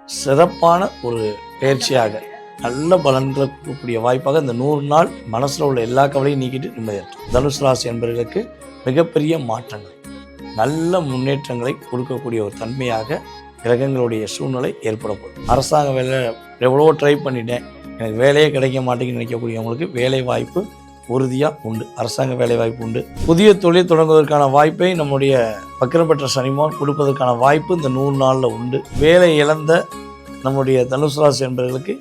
சிறப்பான ஒரு பயிற்சியாக நல்ல பலன்களை கொடுக்கக்கூடிய வாய்ப்பாக இந்த 100 நாள் மனசில் உள்ள எல்லா கவலையும் நீக்கிட்டு நிம்மதியாற்றும். தனுசு ராசி என்பவர்களுக்கு மிகப்பெரிய மாற்றங்கள், நல்ல முன்னேற்றங்களை கொடுக்கக்கூடிய ஒரு தன்மையாக கிரகங்களுடைய சூழ்நிலை ஏற்பட போகுது. அரசாங்க வேலை எவ்வளோ ட்ரை பண்ணிட்டேன், எனக்கு வேலையே கிடைக்க மாட்டேங்குன்னு நினைக்கக்கூடியவங்களுக்கு வேலை வாய்ப்பு உறுதியாக உண்டு. அரசாங்க வேலை வாய்ப்பு உண்டு. புதிய தொழில் தொடங்குவதற்கான வாய்ப்பை நம்முடைய வக்ரம் பெற்ற சனிமான் கொடுப்பதற்கான வாய்ப்பு இந்த 100 நாளில் உண்டு. வேலை இழந்த நம்முடைய தனுசு ராசி என்பவர்களுக்கு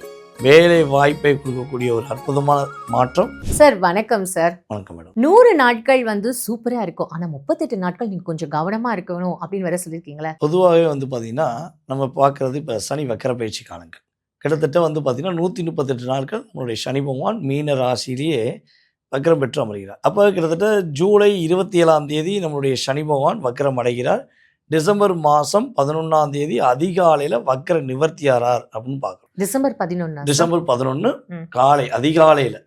வேலை வாய்ப்பை கொடுக்கக்கூடிய ஒரு அற்புதமான மாற்றம். சார் வணக்கம் சார். வணக்கம் மேடம். 100 நாட்கள் சூப்பரா இருக்கும், ஆனா 38 நாட்கள் நீங்க கொஞ்சம் கவனமா இருக்கணும் அப்படின்னு வேற சொல்லியிருக்கீங்களா? பொதுவாகவே பார்த்தீங்கன்னா நம்ம பார்க்கறது இப்போ சனி வக்கர பயிற்சி காலங்கள் கிட்டத்தட்ட பார்த்தீங்கன்னா 138 நாட்கள் நம்மளுடைய சனி பகவான் மீன ராசியிலேயே வக்கரம் பெற்று அமர்கிறார். அப்போ கிட்டத்தட்ட ஜூலை 27ஆம் தேதி நம்மளுடைய சனி பகவான் வக்கரம் அடைகிறார். டிசம்பர் மாதம் 11ஆம் தேதி அதிகாலையில் வக்கர நிவர்த்தியாரார் அப்படின்னு பார்க்குறோம். டிசம்பர் 11 காலை அதிகாலையில்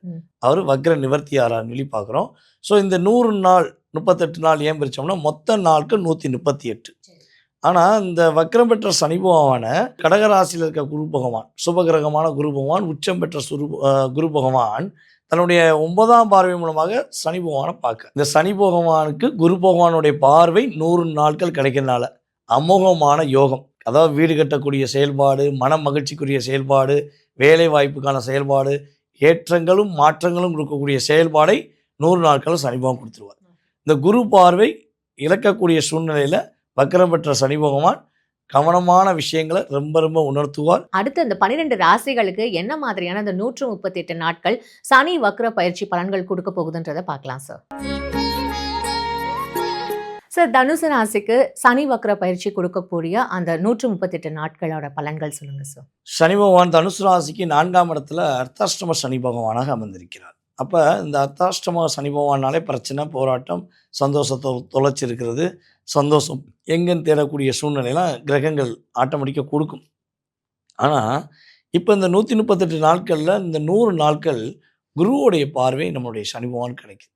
அவர் வக்கர நிவர்த்தியாரார்னு சொல்லி பார்க்குறோம். ஸோ இந்த 100 நாள் 38 நாள் ஏன் பிரித்தோம்னா மொத்த நாட்கள் 138. ஆனால் இந்த வக்கரம் பெற்ற சனி பகவான கடகராசியில் இருக்க குரு பகவான், சுபகிரகமான குரு பகவான், உச்சம் பெற்ற குரு பகவான் தன்னுடைய 9ஆம் பார்வை மூலமாக சனி பகவானை பார்க்க, இந்த சனி பகவானுக்கு குரு பகவானுடைய பார்வை 100 நாட்கள் கிடைக்கிறதுனால அமோகமான யோகம். அதாவது வீடு கட்டக்கூடிய செயல்பாடு, மன மகிழ்ச்சிக்குரிய செயல்பாடு, வேலை வாய்ப்புக்கான செயல்பாடு, ஏற்றங்களும் மாற்றங்களும் இருக்கக்கூடிய செயல்பாடை 100 நாட்கள் சனி பகவான் கொடுத்துருவார். இந்த குரு பார்வை இழக்கக்கூடிய சூழ்நிலையில் வக்கரம் பெற்ற சனி பகவான் கவனமான விஷயங்களை ரொம்ப ரொம்ப உணர்த்துவார். அடுத்து அந்த 12 ராசிகளுக்கு என்ன மாதிரியான அந்த 138 நாட்கள் சனி வக்ர பயிற்சி பலன்கள் கொடுக்க போகுதுன்றதை பார்க்கலாம் சார். சார், தனுசு ராசிக்கு சனி வக்ர பயிற்சி கொடுக்கக்கூடிய அந்த 138 நாட்களோட பலன்கள் சொல்லுங்க சார். சனி பகவான் தனுசு ராசிக்கு 4ஆம் இடத்துல அர்த்தாஷ்டம சனி பகவானாக அமர்ந்திருக்கிறார். அப்போ இந்த அர்த்தாஷ்டம சனி பகவானாலே பிரச்சனை, போராட்டம், சந்தோஷத்தை தொலைச்சிருக்கிறது, சந்தோஷம் எங்கன்னு தேடக்கூடிய சூழ்நிலையெல்லாம் கிரகங்கள் ஆட்டோமேட்டிக்காக கொடுக்கும். ஆனால் இப்போ இந்த 138 நாட்களில் இந்த 100 நாட்கள் குருவோடைய பார்வை நம்மளுடைய சனி பகவான் கிடைக்குது.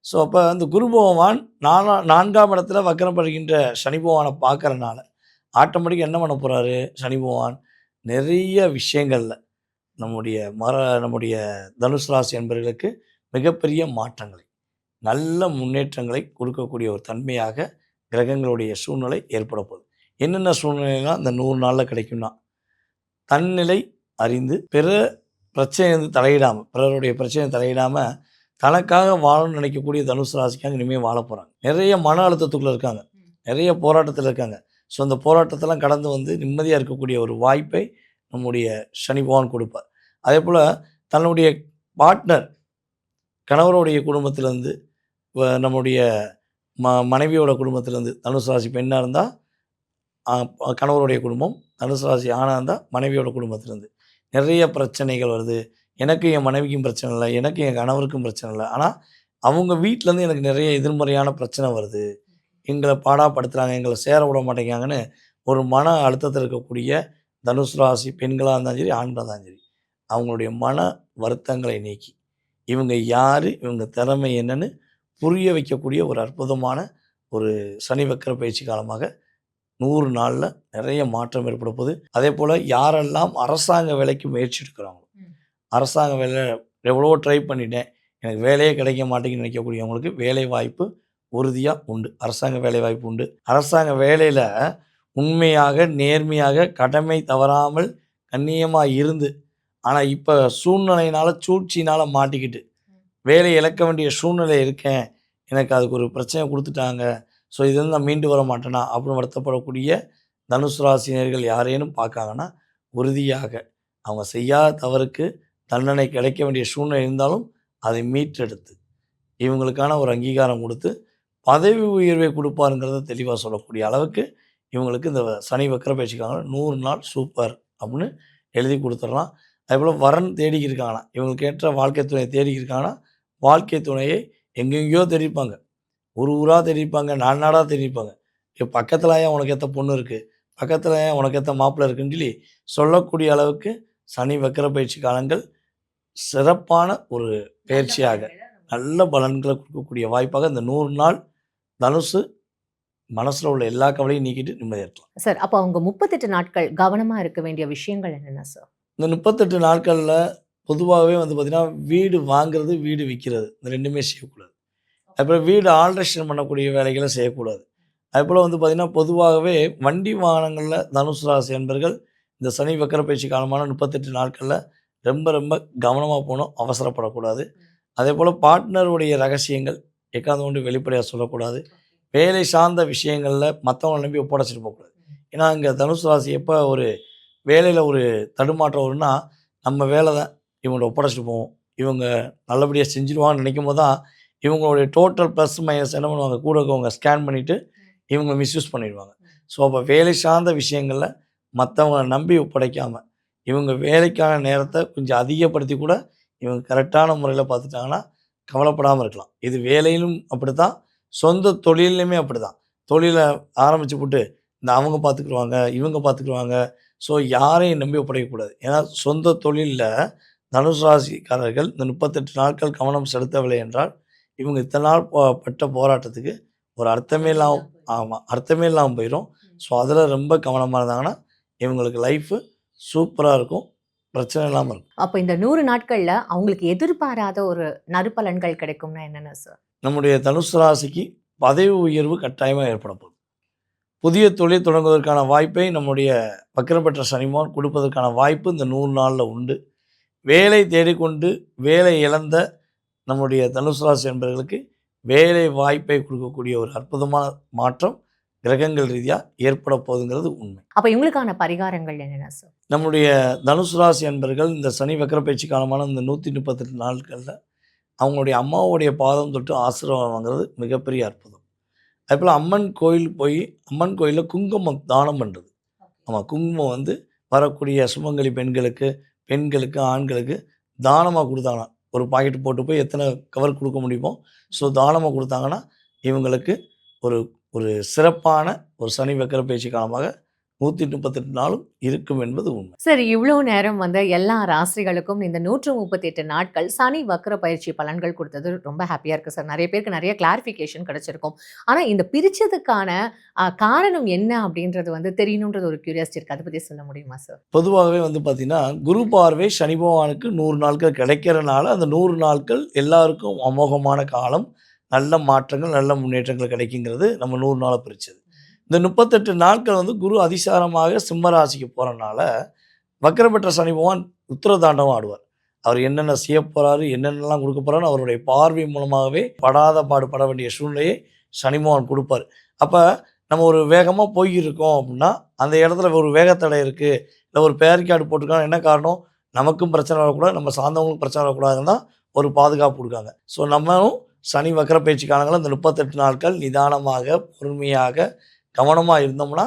ஸோ அப்போ அந்த குரு பகவான் 4ஆம் இடத்துல வக்கரம் பெறுகின்ற சனி பகவானை பார்க்கறனால ஆட்டோமேட்டிக்காக என்ன பண்ண போகிறாரு சனி பகவான், நிறைய விஷயங்களில் நம்முடைய தனுசு ராசி என்பவர்களுக்கு மிகப்பெரிய மாற்றங்களை, நல்ல முன்னேற்றங்களை கொடுக்கக்கூடிய ஒரு தன்மையாக கிரகங்களுடைய சூழ்நிலை ஏற்பட போகுது. என்னென்ன சூழ்நிலைலாம் இந்த 100 நாளில் கிடைக்கும்னா, தன்னிலை அறிந்து பிற பிரச்சனை தலையிடாமல், பிறருடைய பிரச்சனை தலையிடாமல் தனக்காக வாழணும்னு நினைக்கக்கூடிய தனுசு ராசிக்காக இனிமேல் வாழ போகிறாங்க. நிறைய மன அழுத்தத்துக்குள்ளே இருக்காங்க, நிறைய போராட்டத்தில் இருக்காங்க. ஸோ அந்த போராட்டத்தெல்லாம் கடந்து நிம்மதியாக இருக்கக்கூடிய ஒரு வாய்ப்பை நம்முடைய சனி பகவான் கொடுப்பார். அதே போல் தன்னுடைய பார்ட்னர், கணவருடைய குடும்பத்திலேருந்து, நம்முடைய மனைவியோட குடும்பத்திலேருந்து, தனுசு ராசி பெண்ணாக இருந்தால் கணவருடைய குடும்பம், தனுசு ராசி ஆணாக இருந்தால் மனைவியோட குடும்பத்திலேருந்து நிறைய பிரச்சனைகள் வருது. எனக்கு என் மனைவிக்கும் பிரச்சனை இல்லை, எனக்கு என் கணவருக்கும் பிரச்சனை இல்லை, ஆனால் அவங்க வீட்டிலேருந்து எனக்கு நிறைய எதிர்மறையான பிரச்சனை வருது, எங்களை பாடாப்படுத்துகிறாங்க, எங்களை சேர விட மாட்டேங்காங்கன்னு ஒரு மன அழுத்தத்தில் இருக்கக்கூடிய தனுசு ராசி பெண்களாக இருந்தாலும் சரி, ஆண்களாக இருந்தாலும் சரி, அவங்களுடைய மன வருத்தங்களை நீக்கி இவங்க யார், இவங்க திறமை என்னன்னு புரிய வைக்கக்கூடிய ஒரு அற்புதமான ஒரு சனி வக்கர பயிற்சி காலமாக 100 நாளில் நிறைய மாற்றம் ஏற்பட போகுது. அதே போல் யாரெல்லாம் அரசாங்க வேலைக்கு முயற்சி எடுக்கிறாங்களோ, அரசாங்க வேலை எவ்வளோ ட்ரை பண்ணிட்டேன், எனக்கு வேலையே கிடைக்க மாட்டேங்குன்னு நினைக்கக்கூடியவங்களுக்கு வேலை வாய்ப்பு உறுதியாக உண்டு. அரசாங்க வேலை வாய்ப்பு உண்டு. அரசாங்க வேலையில் உண்மையாக, நேர்மையாக, கடமை தவறாமல், கண்ணியமாக இருந்து, ஆனால் இப்போ சூழ்நிலையினால், சூழ்ச்சினால் மாட்டிக்கிட்டு வேலை இழக்க வேண்டிய சூழ்நிலை இருக்கேன், எனக்கு அதுக்கு ஒரு பிரச்சனை கொடுத்துட்டாங்க, ஸோ இதுலேருந்து நான் மீண்டு வர மாட்டேனா அப்படின்னு வருத்தப்படக்கூடிய தனுசு ராசினியர்கள் யாரேனும் பார்க்காங்கன்னா, உறுதியாக அவங்க செய்யாத தவறுக்கு தண்டனை கிடைக்க வேண்டிய சூழ்நிலை இருந்தாலும் அதை மீட்டெடுத்து இவங்களுக்கான ஒரு அங்கீகாரம் கொடுத்து பதவி உயர்வை கொடுப்பாருங்கிறத தெளிவாக சொல்லக்கூடிய அளவுக்கு இவங்களுக்கு இந்த சனி வக்கர பயிற்சிக்காங்க 100 நாள் சூப்பர் அப்படின்னு எழுதி கொடுத்துடலாம். அதேபோல் வரன் தேடிக்கிருக்காங்கன்னா, இவங்களுக்கு ஏற்ற வாழ்க்கை துணையை தேடிக்கிருக்காங்கன்னா, வாழ்க்கை துணையை எங்கெங்கேயோ தெரிவிப்பாங்க, ஊராக தெரிவிப்பாங்க, நாடாக தெரிவிப்பாங்க. பக்கத்தில் ஏன் உனக்கு ஏற்ற பொண்ணு இருக்குது, பக்கத்தில் ஏன் உனக்கு ஏற்ற மாப்பிள்ளை இருக்குன்னு சொல்லி சொல்லக்கூடிய அளவுக்கு சனி வக்கர பயிற்சி காலங்கள் சிறப்பான ஒரு பயிற்சியாக நல்ல பலன்களை கொடுக்கக்கூடிய வாய்ப்பாக இந்த 100 நாள் தனுசு மனசில் உள்ள எல்லா கவலையும் நீக்கிட்டு நிம்மதியாக இருக்கலாம். சார், அப்போ அவங்க 38 நாட்கள் கவனமா இருக்க வேண்டிய விஷயங்கள் என்னென்ன சார்? இந்த 38 நாட்களில் பொதுவாகவே வந்து பார்த்திங்கன்னா, வீடு வாங்குறது, வீடு விற்கிறது இந்த 2மே செய்யக்கூடாது. அப்புறம் வீடு ஆல்ட்ரேஷன் பண்ணக்கூடிய வேலைகளை செய்யக்கூடாது. அதுபோல் வந்து பார்த்திங்கன்னா, பொதுவாகவே வண்டி வாகனங்களில் தனுசு ராசி என்பர்கள் இந்த சனி வக்கர பயிற்சி காலமான 38 நாட்களில் ரொம்ப ரொம்ப கவனமாக போகணும், அவசரப்படக்கூடாது. அதே போல் பார்ட்னருடைய ரகசியங்கள் எக்காந்து கொண்டு வெளிப்படையாக சொல்லக்கூடாது. வேலை சார்ந்த விஷயங்களில் மற்றவங்களை நம்பி ஒப்படைச்சிட்டு போகக்கூடாது. ஏன்னா இங்கே தனுசு ராசி எப்போ ஒரு வேலையில் ஒரு தடுமாற்றம் வரும்னா, நம்ம வேலை தான் இவங்கள்ட்ட ஒப்படைச்சிட்டு போவோம், இவங்க நல்லபடியாக செஞ்சுருவாங்கன்னு நினைக்கும் போது தான் இவங்களுடைய டோட்டல் ப்ளஸ் மைனஸ் என்ன பண்ணுவாங்க, கூட இருக்கவங்க ஸ்கேன் பண்ணிவிட்டு இவங்க மிஸ்யூஸ் பண்ணிடுவாங்க. ஸோ அப்போ வேலை சார்ந்த விஷயங்களில் மற்றவங்களை நம்பி ஒப்படைக்காமல் இவங்க வேலைக்கான நேரத்தை கொஞ்சம் அதிகப்படுத்தி கூட இவங்க கரெக்டான முறையில் பார்த்துட்டாங்கன்னா கவலைப்படாமல் இருக்கலாம். இது வேலையிலும் அப்படி தான், சொந்த தொழிலையுமே அப்படி தான். தொழிலை ஆரம்பித்து போட்டு இந்த அவங்க பார்த்துக்குருவாங்க, இவங்க பார்த்துக்குருவாங்க, ஸோ யாரையும் நம்பி ஒப்படைக்கக்கூடாது. ஏன்னா சொந்த தொழிலில் தனுசு ராசிக்காரர்கள் இந்த 38 நாட்கள் கவனம் செலுத்தவில்லை என்றால் இவங்க இத்தனை நாள் பட்ட போராட்டத்துக்கு ஒரு அர்த்தமே இல்லாமல், ஆமாம், அர்த்தமே இல்லாமல் போயிடும். ஸோ அதில் ரொம்ப கவனமாக இருந்தாங்கன்னா இவங்களுக்கு லைஃபு சூப்பராக இருக்கும், பிரச்சனை இல்லாமல் இருக்கும். அப்போ இந்த 100 நாட்கள்ல அவங்களுக்கு எதிர்பாராத ஒரு நற்பலன்கள் கிடைக்கும்னா என்னென்ன சார்? நம்முடைய தனுசு ராசிக்கு பதவி உயர்வு கட்டாயமாக ஏற்பட போகுது. புதிய தொழில் தொடங்குவதற்கான வாய்ப்பை நம்முடைய வக்ரம் பெற்ற சனிமான் கொடுப்பதற்கான வாய்ப்பு இந்த 100 நாளில் உண்டு. வேலை தேடிக்கொண்டு வேலை இழந்த நம்முடைய தனுசு ராசி என்பவர்களுக்கு வேலை வாய்ப்பை கொடுக்கக்கூடிய ஒரு அற்புதமான மாற்றம் கிரகங்கள் ரீதியாக ஏற்பட போகுதுங்கிறது உண்மை. அப்போ இவங்களுக்கான பரிகாரங்கள் என்னென்ன சார்? நம்முடைய தனுசு ராசி என்பர்கள் இந்த சனி வக்கர பயிற்சி காலமான இந்த 138 நாட்களில் அவங்களுடைய அம்மாவுடைய பாதம் தொட்டு ஆசீர்வாதம் வாங்குறது மிகப்பெரிய அற்புதம். அதுபோல் அம்மன் கோயில் போய் அம்மன் கோயிலில் குங்குமம் தானம் பண்ணுறது. ஆமாம், குங்குமம் வந்து வரக்கூடிய சுமங்கலி பெண்களுக்கு, ஆண்களுக்கு தானமாக கொடுத்தாங்கன்னா, ஒரு பாக்கெட் போட்டு போய் எத்தனை கவர் கொடுக்க முடியுமோ ஸோ தானமாக கொடுத்தாங்கன்னா இவங்களுக்கு ஒரு ஒரு சிறப்பான ஒரு சனி வக்கர பயிற்சி காலமாக 138 நாளும் இருக்கும் என்பது உண்மை. சரி, இவ்வளோ நேரம் வந்து எல்லா ராசிகளுக்கும் இந்த 138 நாட்கள் சனி வக்ர பயிற்சி பலன்கள் கொடுத்தது ரொம்ப ஹாப்பியாக இருக்குது சார். நிறைய பேருக்கு நிறைய கிளாரிஃபிகேஷன் கிடைச்சிருக்கும். ஆனால் இந்த பிரித்ததுக்கான காரணம் என்ன அப்படின்றது வந்து தெரியணுன்றது ஒரு கியூரியாசிட்டி இருக்குது. அதை பற்றி சொல்ல முடியுமா சார்? பொதுவாகவே வந்து பார்த்திங்கன்னா, குரு பார்வை சனி பகவானுக்கு 100 நாட்கள் கிடைக்கிறனால அந்த 100 நாட்கள் எல்லாருக்கும் அமோகமான காலம், நல்ல மாற்றங்கள், நல்ல முன்னேற்றங்கள் கிடைக்குங்கிறது நம்ம 100 நாளை பிரித்தது. இந்த 38 நாட்கள் வந்து குரு அதிசாரமாக சிம்ம ராசிக்கு போகிறனால வக்ரம் பெற்ற சனி பகவான் உத்திரதாண்டவம் ஆடுவார். அவர் என்னென்ன செய்ய போகிறாரு, என்னென்னலாம் கொடுக்க போகிறாரு, அவருடைய பார்வை மூலமாகவே படாத பாடுபட வேண்டிய சூழ்நிலையை சனி பகவான் கொடுப்பார். அப்போ நம்ம ஒரு வேகமாக போயிருக்கோம் அப்படின்னா அந்த இடத்துல ஒரு வேகத்தடை இருக்குது, இல்லை ஒரு பேரிக்கார்டு போட்டிருக்காங்க, என்ன காரணம், நமக்கும் பிரச்சனை வரக்கூடாது, நம்ம சார்ந்தவங்களுக்கும் பிரச்சனை வரக்கூடாதுன்னு தான் ஒரு பாதுகாப்பு கொடுக்காங்க. ஸோ நம்மளும் சனி வக்கர பயிற்சி காலங்களில் இந்த 38 நாட்கள் நிதானமாக, பொறுமையாக, கவனமாக இருந்தோம்னா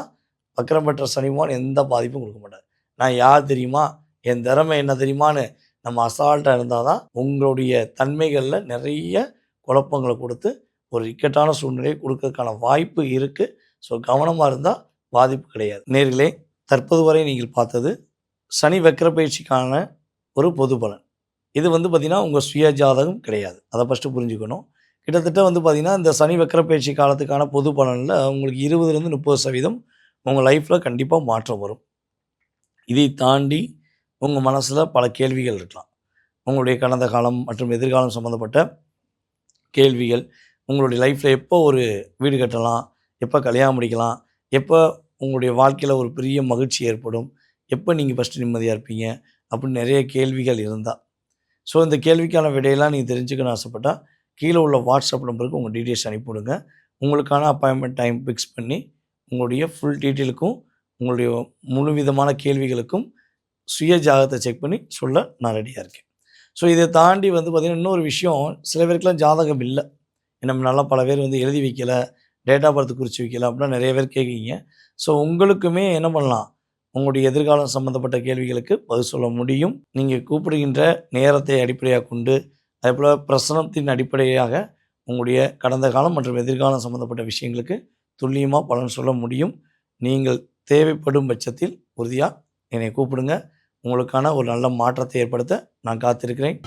வக்ரம் பெற்ற சனி பகவான் எந்த பாதிப்பும் கொடுக்க மாட்டார். நான் யார் தெரியுமா, என் திறமை என்ன தெரியுமான்னு நம்ம அசால்ட்டாக இருந்தால் தான் உங்களுடைய தன்மைகளில் நிறைய குழப்பங்களை கொடுத்து ஒரு இக்கட்டான சூழ்நிலையை கொடுக்கறதுக்கான வாய்ப்பு இருக்குது. ஸோ கவனமாக இருந்தால் பாதிப்பு கிடையாது. நேர்களே, தற்போது வரை நீங்கள் பார்த்தது சனி வக்கர பயிற்சிக்கான ஒரு பொது பலன். இது வந்து பார்த்திங்கன்னா உங்கள் சுய ஜாதகம் கிடையாது, அதை ஃபஸ்ட்டு புரிஞ்சுக்கணும். கிட்டத்தட்ட வந்து பார்த்திங்கன்னா இந்த சனி வக்கர பயிற்சி காலத்துக்கான பொது பலனில் உங்களுக்கு 20லேருந்து 30% உங்கள் லைஃப்பில் கண்டிப்பாக மாற்றம் வரும். இதை தாண்டி உங்கள் மனசில் பல கேள்விகள் இருக்கலாம். உங்களுடைய கடந்த காலம் மற்றும் எதிர்காலம் சம்மந்தப்பட்ட கேள்விகள், உங்களுடைய லைஃப்பில் எப்போ ஒரு வீடு கட்டலாம், எப்போ கல்யாணம் முடிக்கலாம், எப்போ உங்களுடைய வாழ்க்கையில் ஒரு பெரிய மகிழ்ச்சி ஏற்படும், எப்போ நீங்கள் ஃபஸ்ட்டு நிம்மதியாக இருப்பீங்க அப்படின்னு நிறைய கேள்விகள் இருந்தால், ஸோ இந்த கேள்விக்கான விடையெல்லாம் நீங்கள் தெரிஞ்சுக்கணும்னு ஆசைப்பட்டால் கீழே உள்ள வாட்ஸ்அப் நம்பருக்கு உங்கள் டீட்டெயில்ஸ் அனுப்பிவிடுங்க. உங்களுக்கான அப்பாயின்மெண்ட் டைம் ஃபிக்ஸ் பண்ணி உங்களுடைய ஃபுல் டீட்டெயிலுக்கும் உங்களுடைய முழு விதமான கேள்விகளுக்கும் சுய ஜாதகத்தை செக் பண்ணி சொல்ல நான் ரெடியாக இருக்கேன். ஸோ இதை தாண்டி வந்து பார்த்திங்கன்னா இன்னொரு விஷயம், சில பேருக்குலாம் ஜாதகம் இல்லை, நம்ம நல்லா பல பேர் வந்து எழுதி வைக்கலை, டேட் ஆஃப் பர்த் குறித்து வைக்கல அப்படின்னா நிறைய பேர் கேட்குறீங்க. ஸோ உங்களுக்குமே என்ன பண்ணலாம், உங்களுடைய எதிர்காலம் சம்மந்தப்பட்ட கேள்விகளுக்கு பதில் சொல்ல முடியும். நீங்கள் கூப்பிடுகின்ற நேரத்தை அடிப்படையாக கொண்டு, அதேபோல் பிரசனத்தின் அடிப்படையாக உங்களுடைய கடந்த காலம் மற்றும் எதிர்காலம் சம்மந்தப்பட்ட விஷயங்களுக்கு துல்லியமாக பலன் சொல்ல முடியும். நீங்கள் தேவைப்படும் பட்சத்தில் உறுதியாக என்னை கூப்பிடுங்க. உங்களுக்கான ஒரு நல்ல மாற்றத்தை ஏற்படுத்த நான் காத்திருக்கிறேன்.